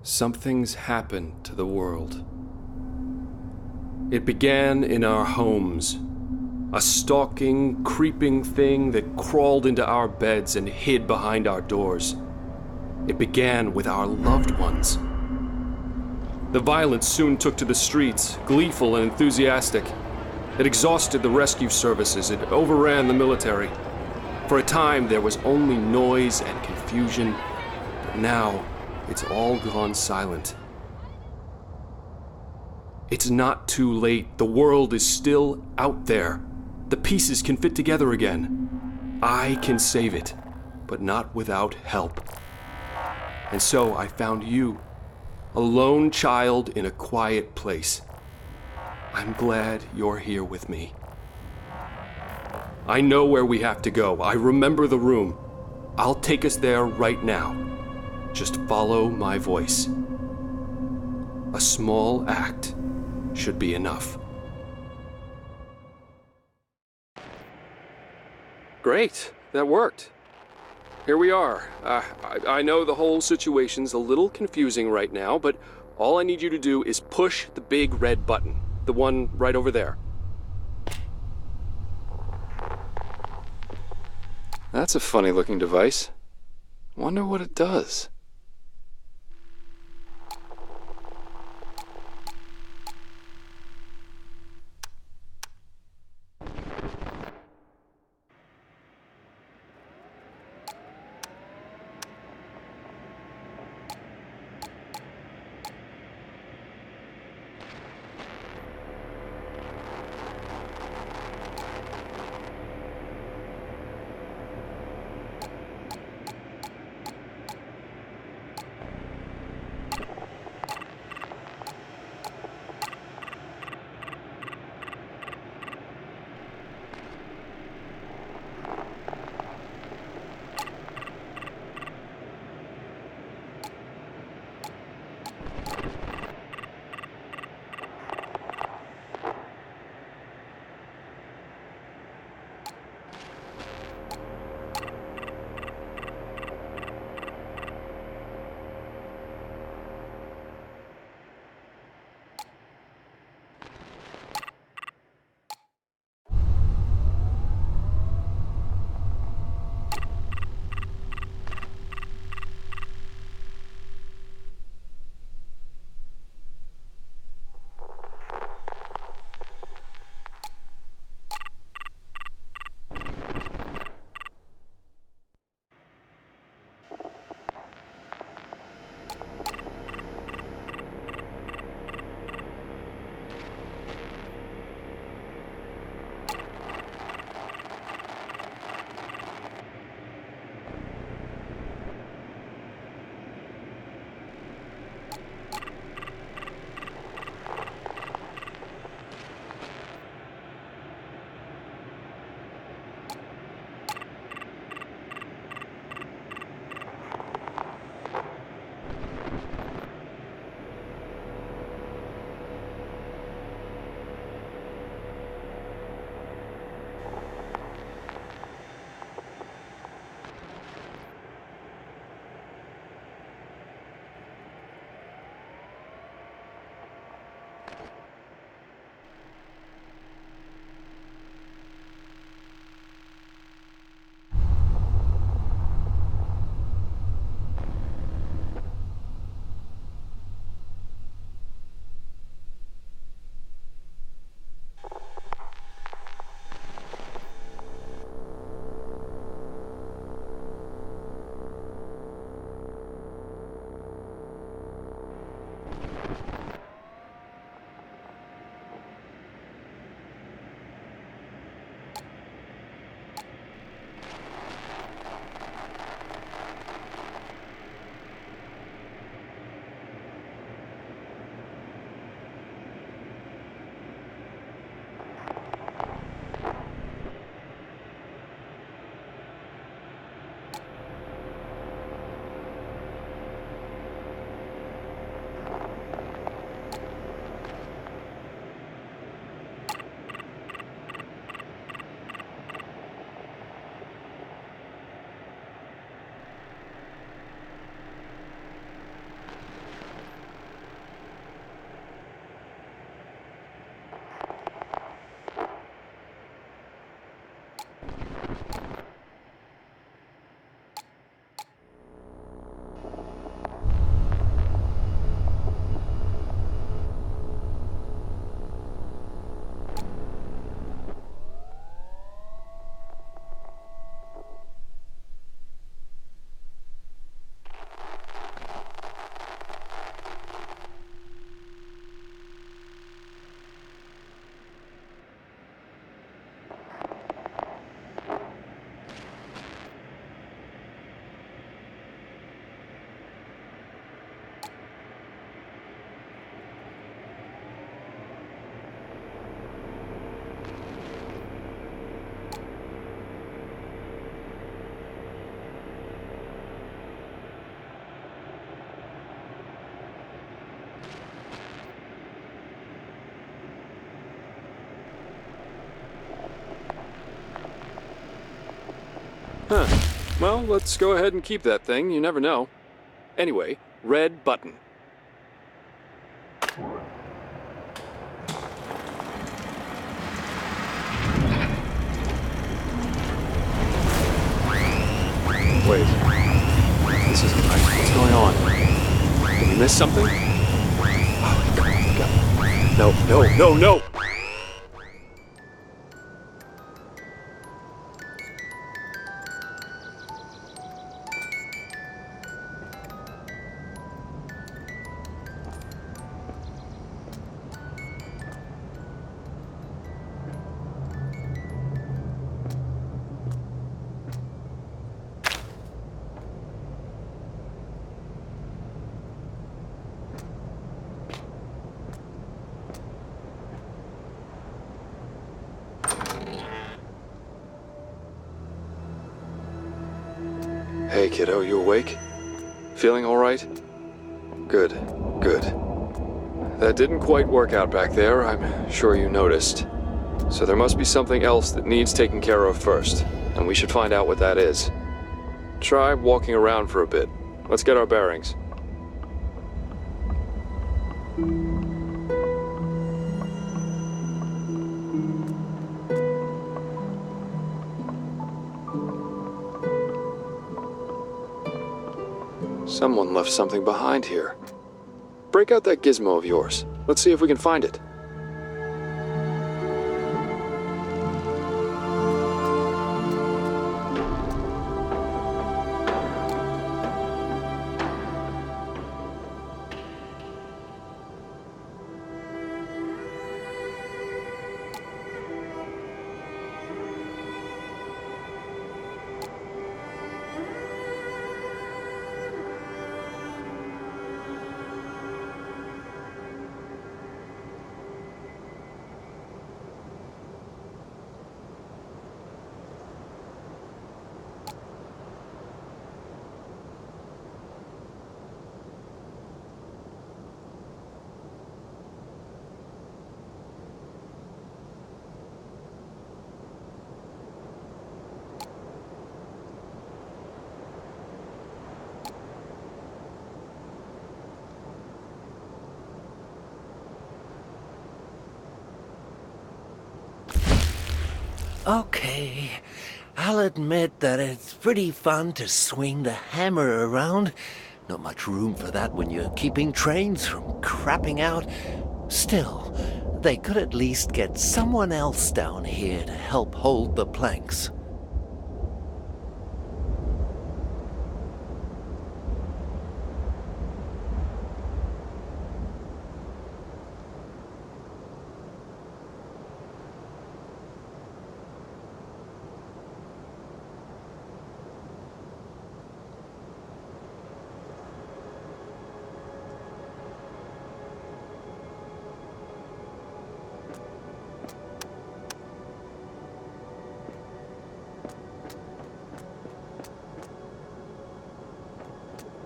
Something's happened to the world. It began in our homes. A stalking, creeping thing that crawled into our beds and hid behind our doors. It began with our loved ones. The violence soon took to the streets, gleeful and enthusiastic. It exhausted the rescue services. It overran the military. For a time, there was only noise and confusion, but now it's all gone silent. It's not too late. The world is still out there. The pieces can fit together again. I can save it, but not without help. And so I found you, a lone child in a quiet place. I'm glad you're here with me. I know where we have to go. I remember the room. I'll take us there right now. Just follow my voice. A small act should be enough. Great, that worked. Here we are. I know the whole situation's a little confusing right now, but all I need you to do is push the big red button, the one right over there. That's a funny looking device. Wonder what it does. Huh. Well, let's go ahead and keep that thing. You never know. Anyway, red button. Wait. This isn't right. What's going on? Did we miss something? Oh, God. No, no, no, no! Hey, kiddo, you awake? Feeling all right? Good, good. That didn't quite work out back there, I'm sure you noticed. So there must be something else that needs taken care of first, and we should find out what that is. Try walking around for a bit. Let's get our bearings. Someone left something behind here. Break out that gizmo of yours. Let's see if we can find it. Okay, I'll admit that it's pretty fun to swing the hammer around. Not much room for that when you're keeping trains from crapping out. Still, they could at least get someone else down here to help hold the planks.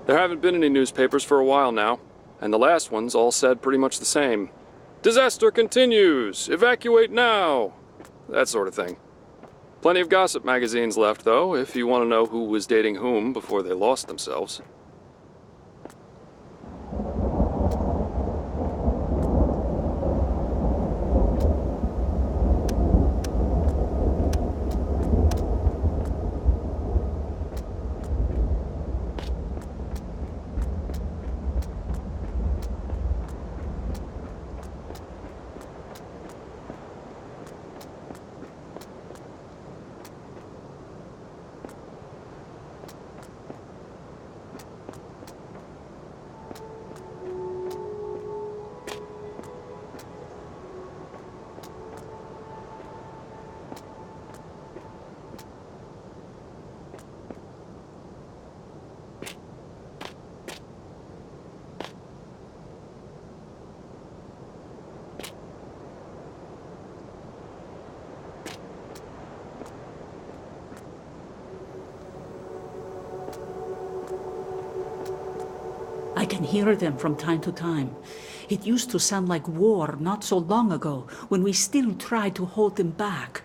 There haven't been any newspapers for a while now, and the last ones all said pretty much the same. Disaster continues! Evacuate now! That sort of thing. Plenty of gossip magazines left, though, if you want to know who was dating whom before they lost themselves. I can hear them from time to time. It used to sound like war not so long ago, when we still tried to hold them back.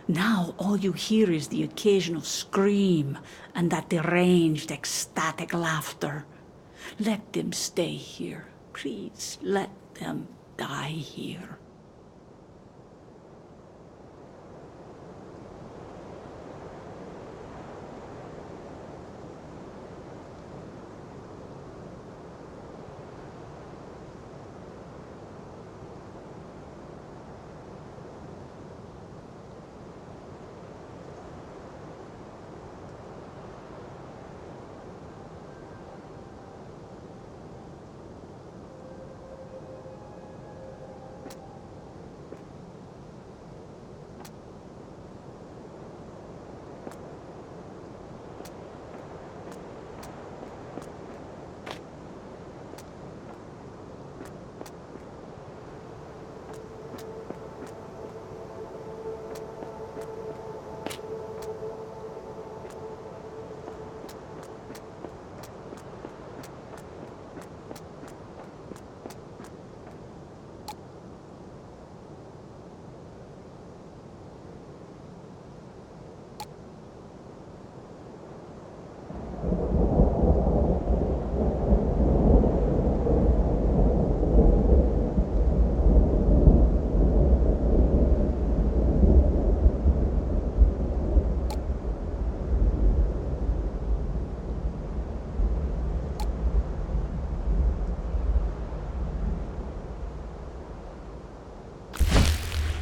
Now all you hear is the occasional scream and that deranged, ecstatic laughter. Let them stay here. Please, let them die here.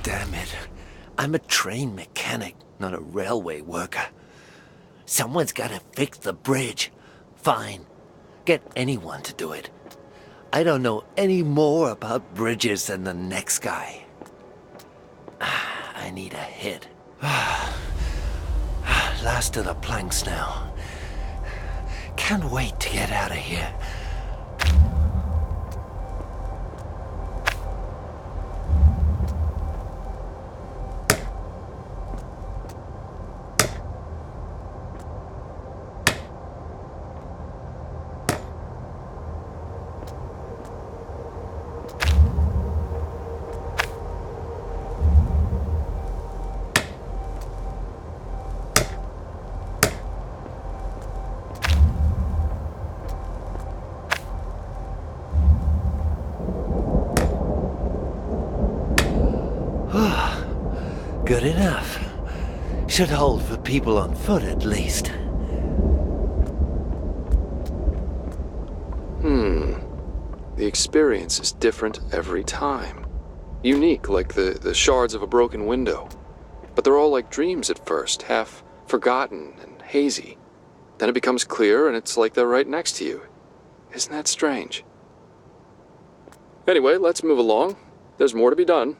Damn it. I'm a train mechanic, not a railway worker. Someone's gotta fix the bridge. Fine. Get anyone to do it. I don't know any more about bridges than the next guy. I need a hit. Last of the planks now. Can't wait to get out of here. Good enough. Should hold for people on foot at least. The experience is different every time. Unique, like the shards of a broken window. But they're all like dreams at first, half forgotten and hazy. Then it becomes clear and it's like they're right next to you. Isn't that strange? Anyway, let's move along. There's more to be done.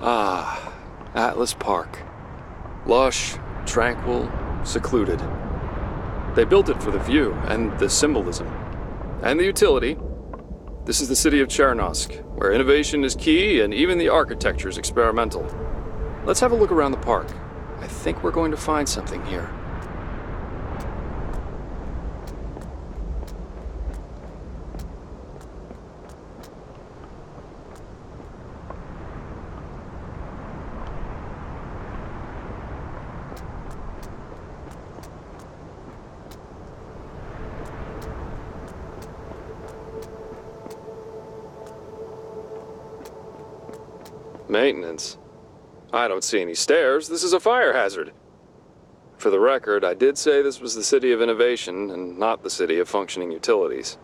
Ah, Atlas Park. Lush, tranquil, secluded. They built it for the view, and the symbolism, and the utility. This is the city of Chernosk, where innovation is key and even the architecture is experimental. Let's have a look around the park. I think we're going to find something here. Maintenance? I don't see any stairs. This is a fire hazard. For the record, I did say this was the city of innovation and not the city of functioning utilities.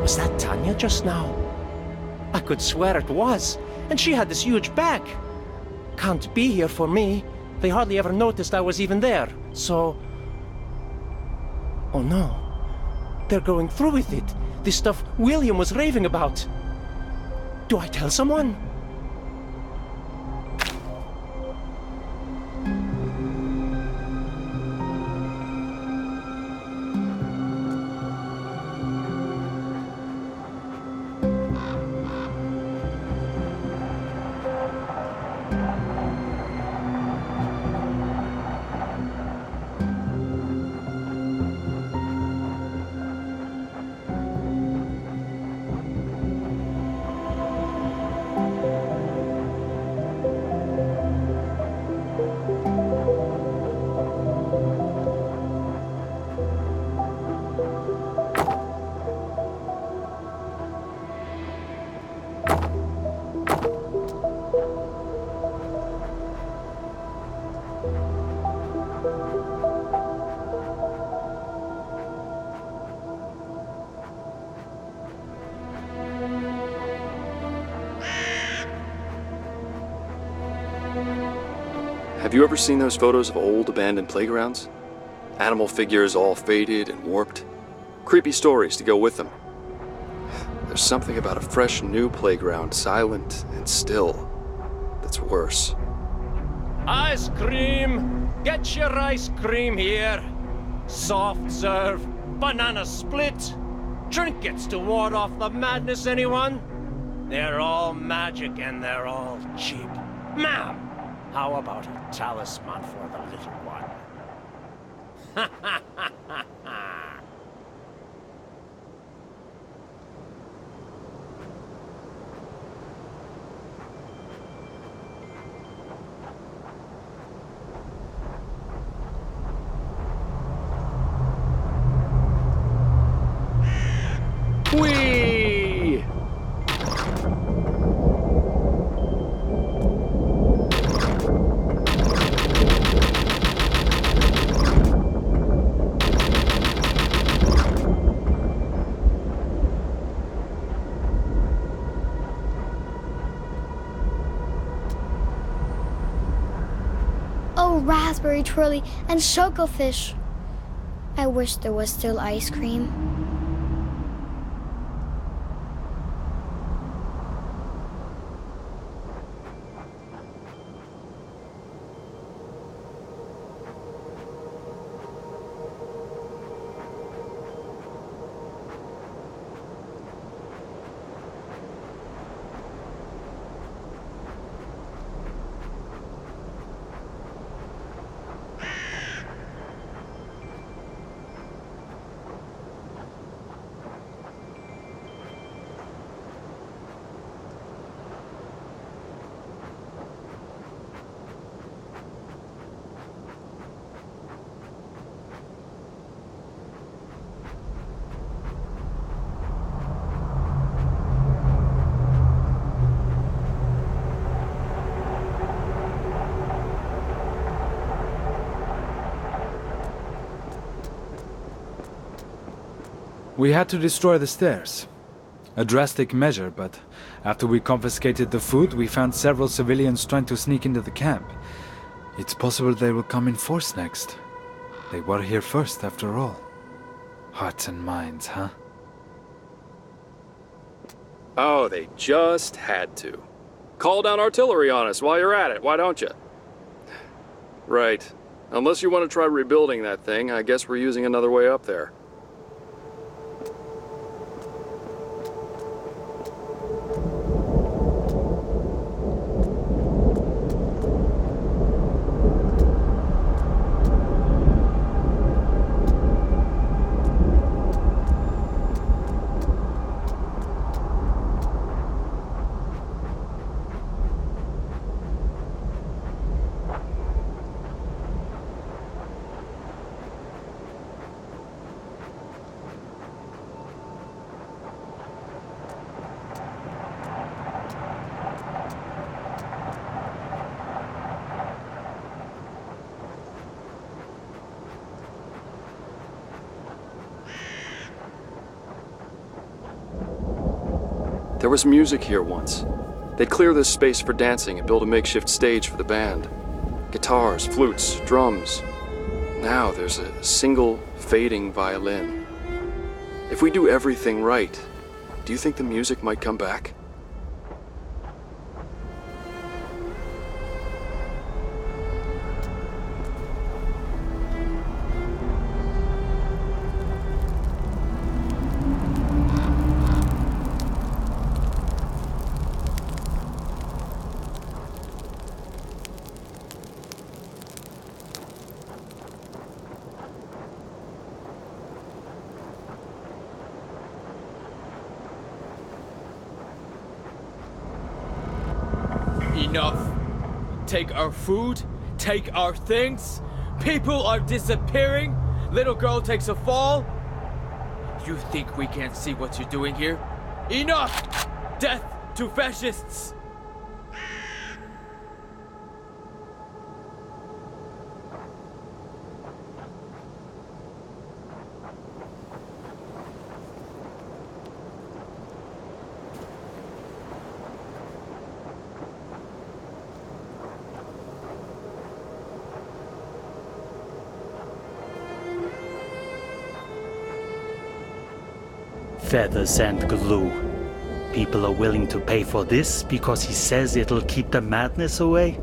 Was that Tanya just now? I could swear it was. And she had this huge bag. Can't be here for me. They hardly ever noticed I was even there, so... Oh no. They're going through with it. This stuff William was raving about. Do I tell someone? Have you ever seen those photos of old abandoned playgrounds? Animal figures all faded and warped. Creepy stories to go with them. There's something about a fresh new playground, silent and still, that's worse. Ice cream! Get your ice cream here. Soft serve, banana split, trinkets to ward off the madness, anyone? They're all magic and they're all cheap. Ma'am, how about a talisman for the little one? Ha ha ha ha ha! Whee! Oh, raspberry twirly and chocofish. I wish there was still ice cream. We had to destroy the stairs. A drastic measure, but after we confiscated the food, we found several civilians trying to sneak into the camp. It's possible they will come in force next. They were here first, after all. Hearts and minds, huh? Oh, they just had to. Call down artillery on us while you're at it, why don't you? Right. Unless you want to try rebuilding that thing, I guess we're using another way up there. There was music here once. They'd clear this space for dancing and build a makeshift stage for the band. Guitars, flutes, drums. Now there's a single fading violin. If we do everything right, do you think the music might come back? Enough! Take our food, take our things, people are disappearing, little girl takes a fall. You think we can't see what you're doing here? Enough! Death to fascists! Feathers and glue. People are willing to pay for this because he says it'll keep the madness away?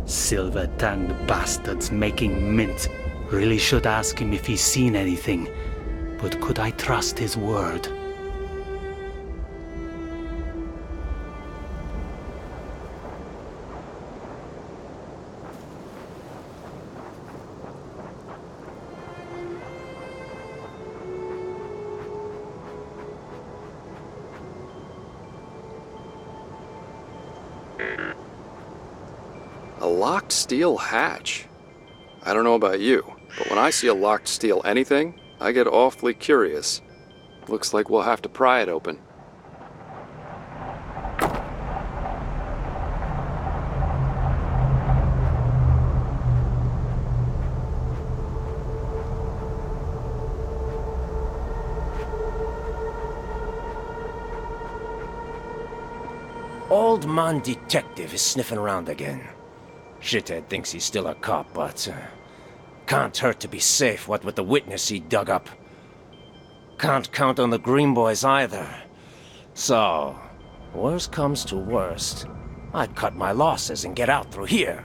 Silver-tongued bastards making mint. Really should ask him if he's seen anything. But could I trust his word? A locked steel hatch? I don't know about you, but when I see a locked steel anything, I get awfully curious. Looks like we'll have to pry it open. Old man detective is sniffing around again. Shithead thinks he's still a cop, but can't hurt to be safe, what with the witness he dug up. Can't count on the Green Boys either. So, worst comes to worst, I'd cut my losses and get out through here.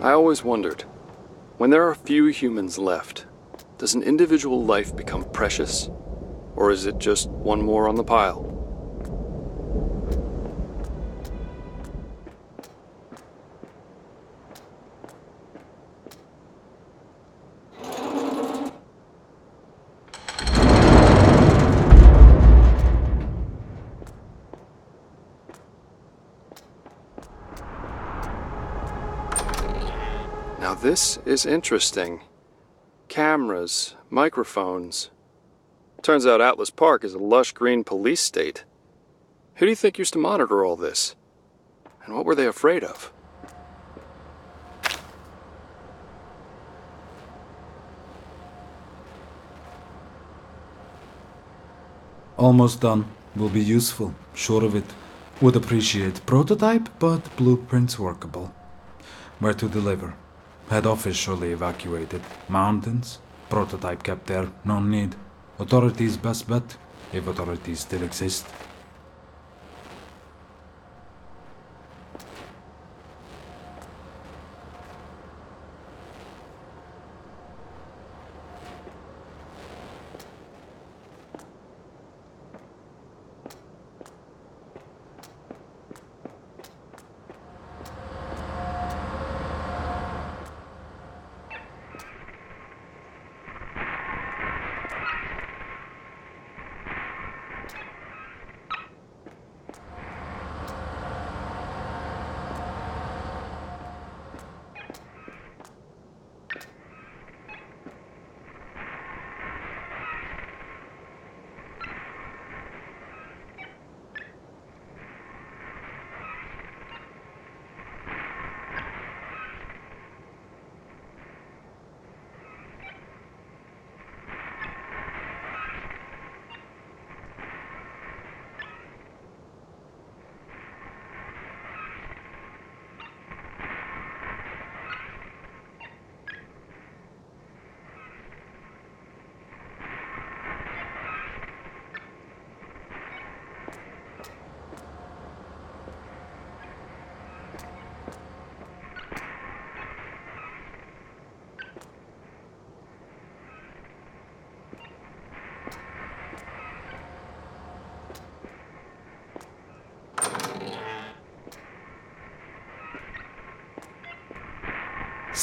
I always wondered, when there are few humans left, does an individual life become precious? Or is it just one more on the pile? Now this is interesting. Cameras, microphones. Turns out Atlas Park is a lush green police state. Who do you think used to monitor all this? And what were they afraid of? Almost done. Will be useful, sure of it. Would appreciate prototype, but blueprints workable. Where to deliver? Head office surely evacuated. Mountains? Prototype kept there, no need. Authorities best bet, if authorities still exist.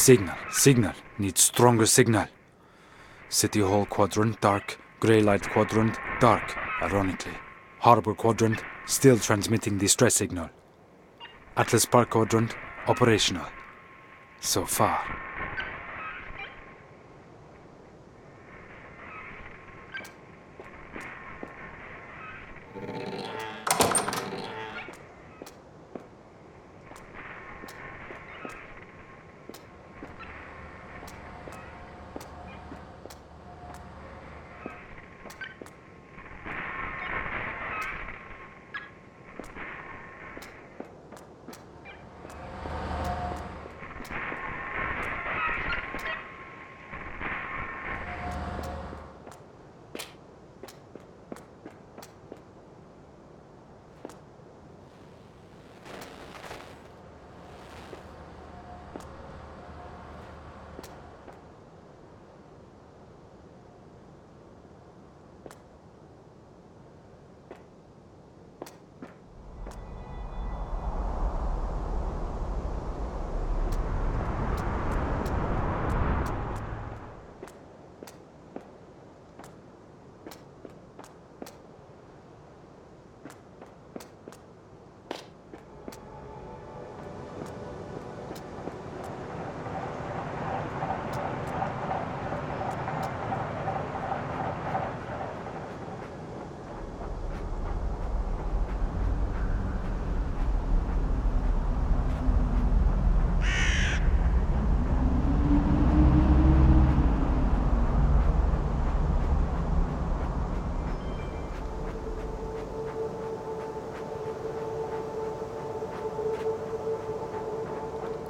Signal. Need stronger signal. City Hall quadrant, dark. Grey light quadrant, dark, ironically. Harbor quadrant, still transmitting distress signal. Atlas Park quadrant, operational. So far.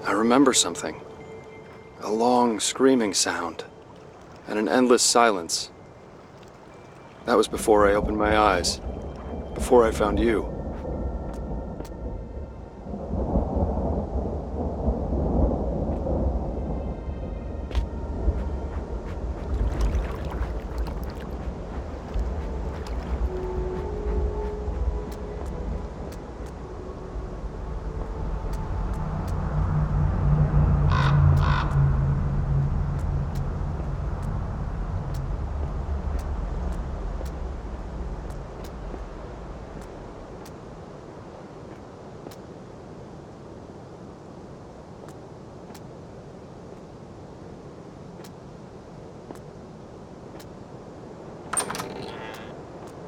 I remember something. A long, screaming sound, and an endless silence. That was before I opened my eyes, before I found you.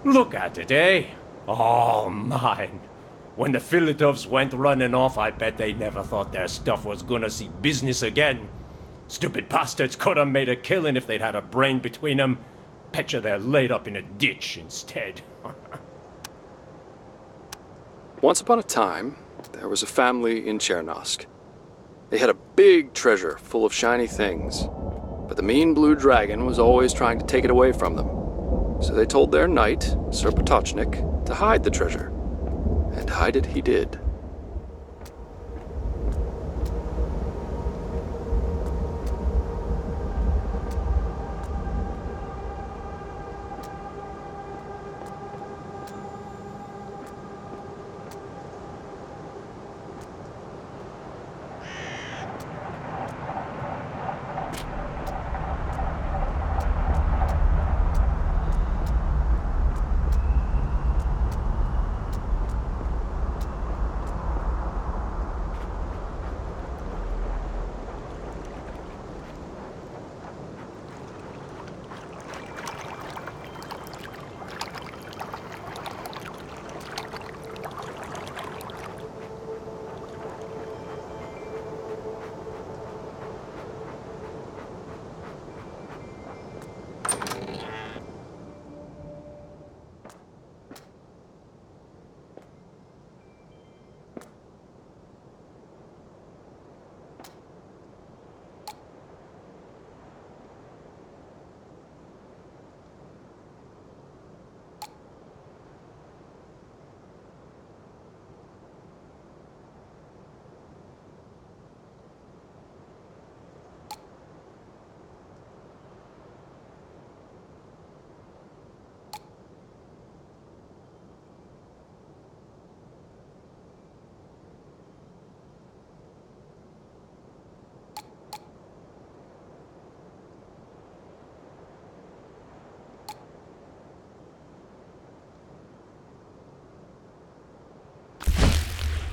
Look at it, eh? Oh, man. When the Philadelphs went running off, I bet they never thought their stuff was gonna see business again. Stupid bastards could have made a killing if they'd had a brain between them. Betcha they're laid up in a ditch instead. Once upon a time, there was a family in Chernosk. They had a big treasure full of shiny things, but the mean blue dragon was always trying to take it away from them. So they told their knight, Sir Potochnik, to hide the treasure. And hide it he did.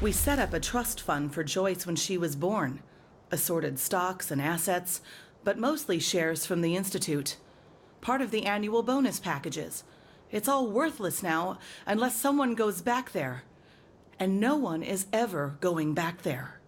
We set up a trust fund for Joyce when she was born. Assorted stocks and assets, but mostly shares from the Institute. Part of the annual bonus packages. It's all worthless now unless someone goes back there. And no one is ever going back there.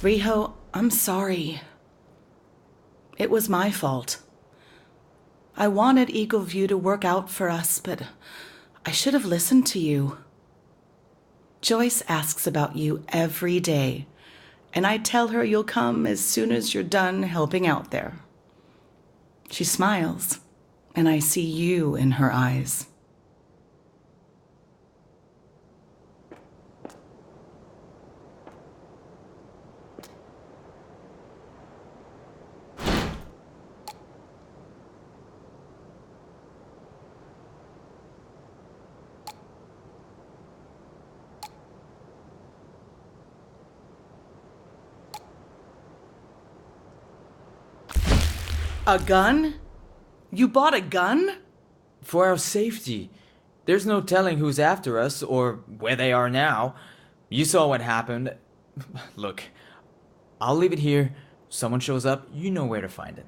Riho, I'm sorry. It was my fault. I wanted Eagle View to work out for us, but I should have listened to you. Joyce asks about you every day, and I tell her you'll come as soon as you're done helping out there. She smiles, and I see you in her eyes. A gun? You bought a gun? For our safety. There's no telling who's after us or where they are now. You saw what happened. Look, I'll leave it here. Someone shows up, you know where to find it.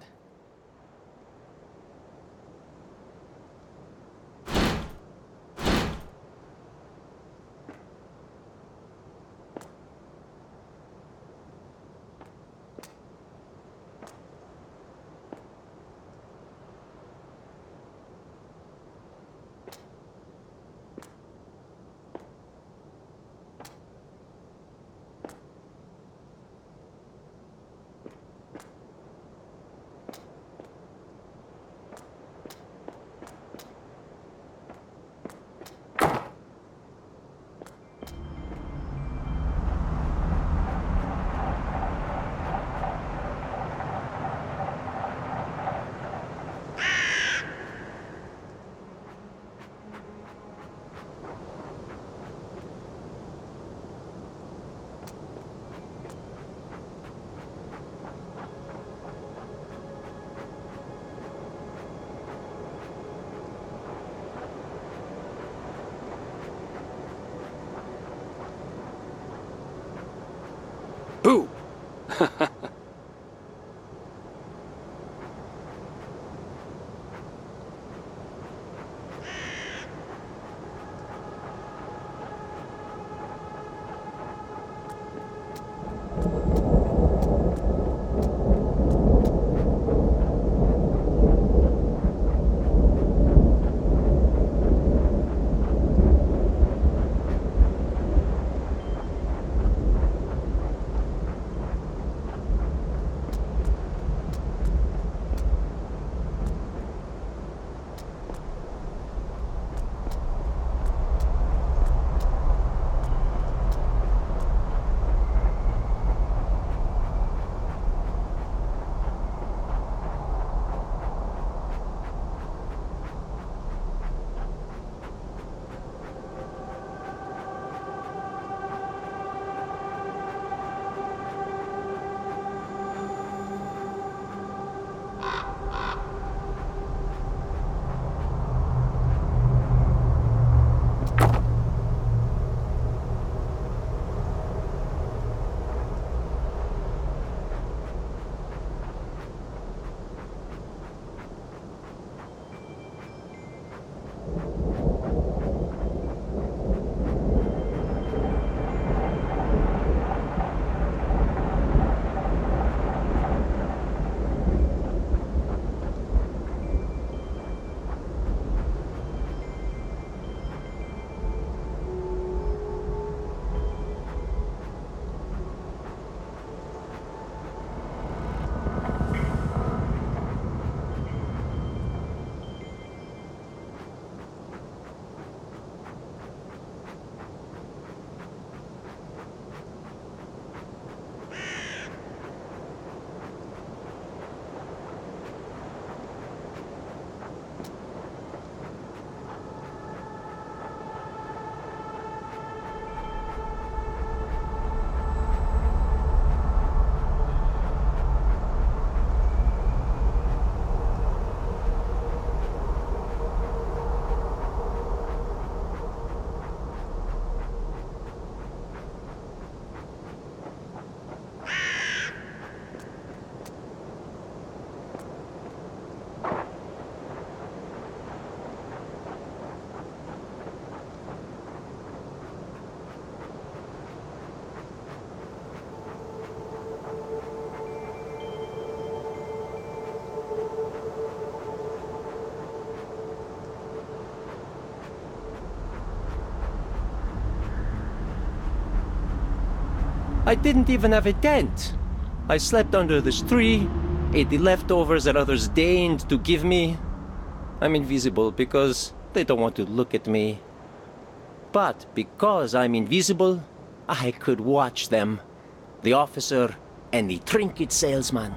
Boo! I didn't even have a tent. I slept under this tree, ate the leftovers that others deigned to give me. I'm invisible because they don't want to look at me. But because I'm invisible, I could watch them. The officer and the trinket salesman.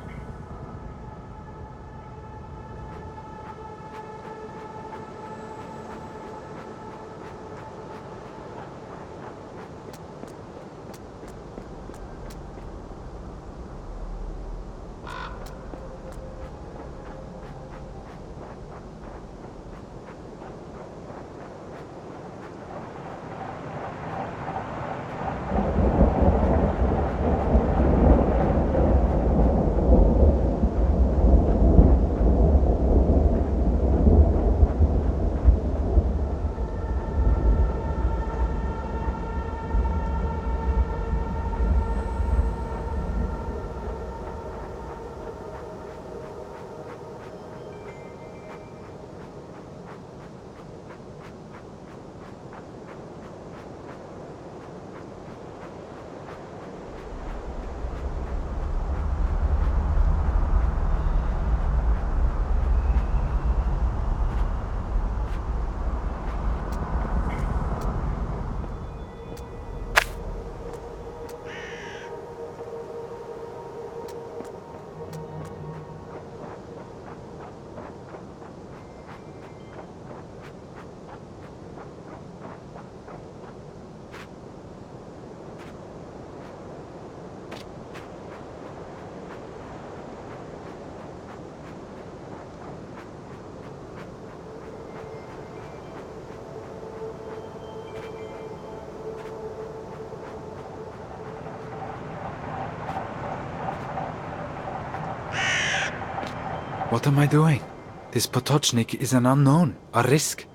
What am I doing? This Potocznik is an unknown, a risk.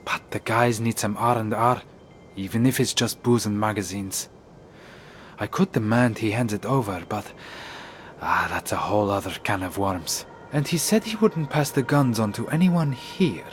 But the guys need some R&R, even if it's just booze and magazines. I could demand he hands it over, but that's a whole other can of worms. And he said he wouldn't pass the guns on to anyone here.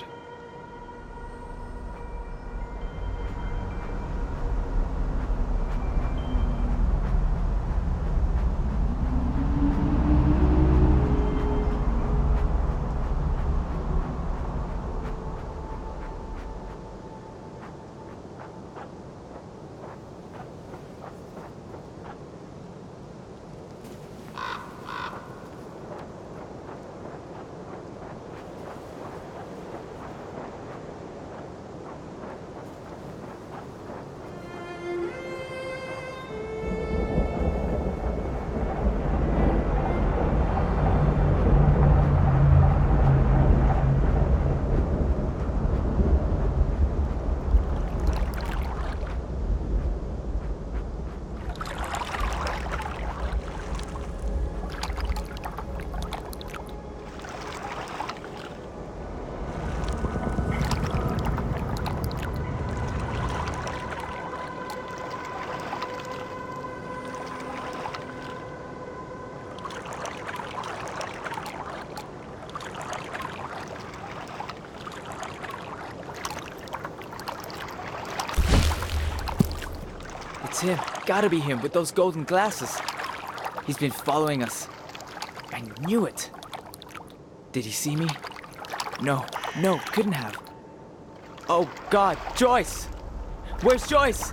It's him. Gotta be him with those golden glasses. He's been following us. I knew it. Did he see me? No, couldn't have. Oh God, Joyce! Where's Joyce?